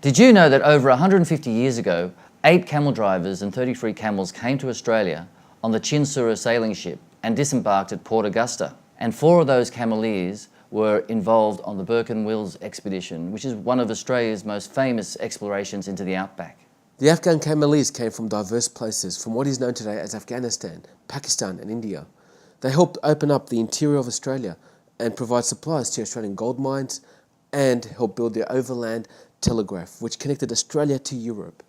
Did you know that over 150 years ago, 8 camel drivers and 33 camels came to Australia on the Chinsura sailing ship and disembarked at Port Augusta? And 4 of those cameleers were involved on the Burke and Wills expedition, which is one of Australia's most famous explorations into the outback. The Afghan cameleers came from diverse places, from what is known today as Afghanistan, Pakistan and India. They helped open up the interior of Australia and provide supplies to Australian gold mines and help build the overland telegraph, which connected Australia to Europe.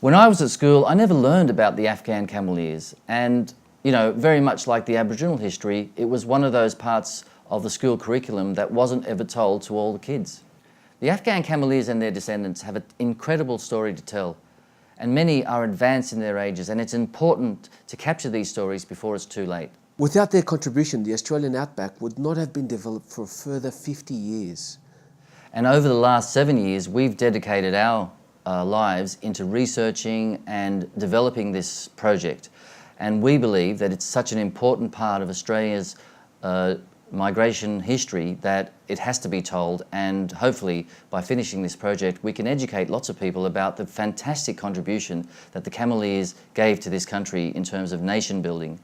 When I was at school, I never learned about the Afghan cameleers, and very much like the Aboriginal history, it was one of those parts of the school curriculum that wasn't ever told to all the kids. The Afghan cameleers and their descendants have an incredible story to tell, and many are advanced in their ages, and it's important to capture these stories before it's too late. Without their contribution, the Australian outback would not have been developed for a further 50 years. And over the last 7 years, we've dedicated our lives into researching and developing this project. And we believe that it's such an important part of Australia's migration history that it has to be told, and hopefully by finishing this project we can educate lots of people about the fantastic contribution that the cameleers gave to this country in terms of nation building.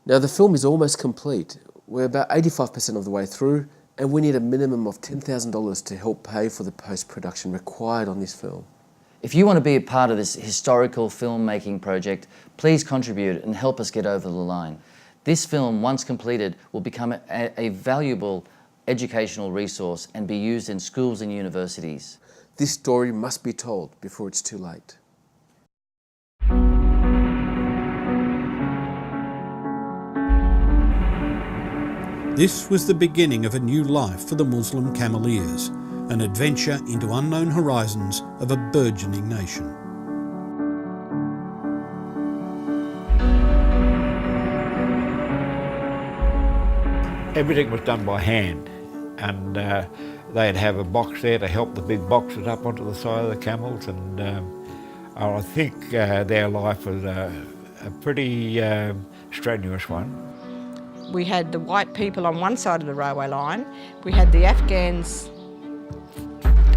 Now the film is almost complete. We're about 85% of the way through, and we need a minimum of $10,000 to help pay for the post-production required on this film. If you want to be a part of this historical filmmaking project, please contribute and help us get over the line. This film, once completed, will become a valuable educational resource and be used in schools and universities. This story must be told before it's too late. This was the beginning of a new life for the Muslim cameleers, an adventure into unknown horizons of a burgeoning nation. Everything was done by hand, and they'd have a box there to help the big boxes up onto the side of the camels, and I think their life was a pretty strenuous one. We had the white people on one side of the railway line, we had the Afghans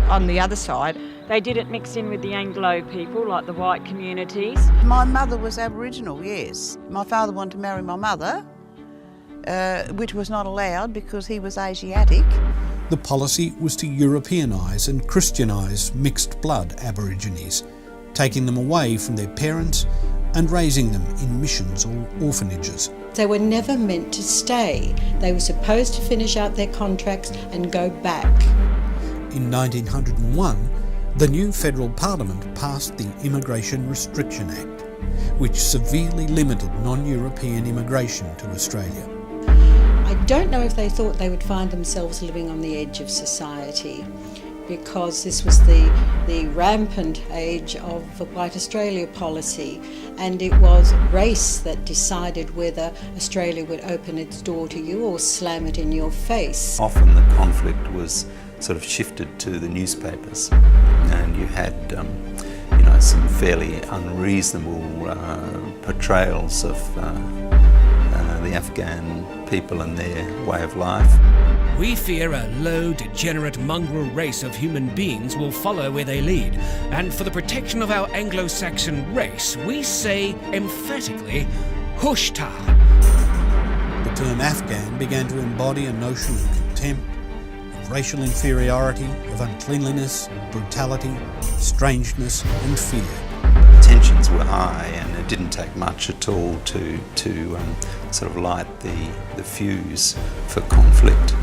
on the other side. They didn't mix in with the Anglo people, like the white communities. My mother was Aboriginal, yes. My father wanted to marry my mother, which was not allowed because he was Asiatic. The policy was to Europeanise and Christianise mixed blood Aborigines, taking them away from their parents and raising them in missions or orphanages. They were never meant to stay. They were supposed to finish out their contracts and go back. In 1901, the new federal parliament passed the Immigration Restriction Act, which severely limited non-European immigration to Australia. I don't know if they thought they would find themselves living on the edge of society, because this was the rampant age of the White Australia policy, and it was race that decided whether Australia would open its door to you or slam it in your face. Often the conflict was sort of shifted to the newspapers, and you had some fairly unreasonable portrayals of the Afghan people and their way of life. We fear a low, degenerate mongrel race of human beings will follow where they lead, and for the protection of our Anglo-Saxon race, we say emphatically, Hushtar. The term Afghan began to embody a notion of contempt, of racial inferiority, of uncleanliness, brutality, strangeness and fear. Tensions were high, and it didn't take much at all to sort of light the fuse for conflict.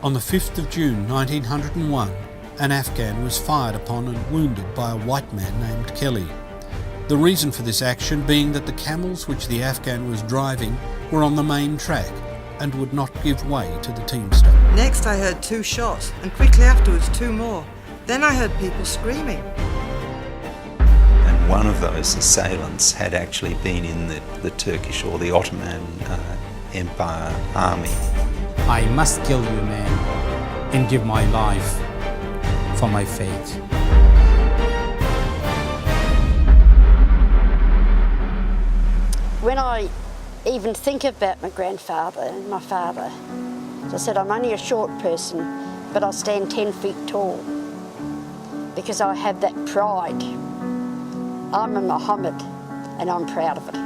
On the 5th of June 1901, an Afghan was fired upon and wounded by a white man named Kelly. The reason for this action being that the camels which the Afghan was driving were on the main track and would not give way to the teamster. Next I heard 2 shots, and quickly afterwards 2 more. Then I heard people screaming. And one of those assailants had actually been in the Turkish or the Ottoman Empire army. I must kill you, man, and give my life for my faith. When I even think about my grandfather and my father, as I said, I'm only a short person, but I stand 10 feet tall. because I have that pride. I'm a Mohammed and I'm proud of it.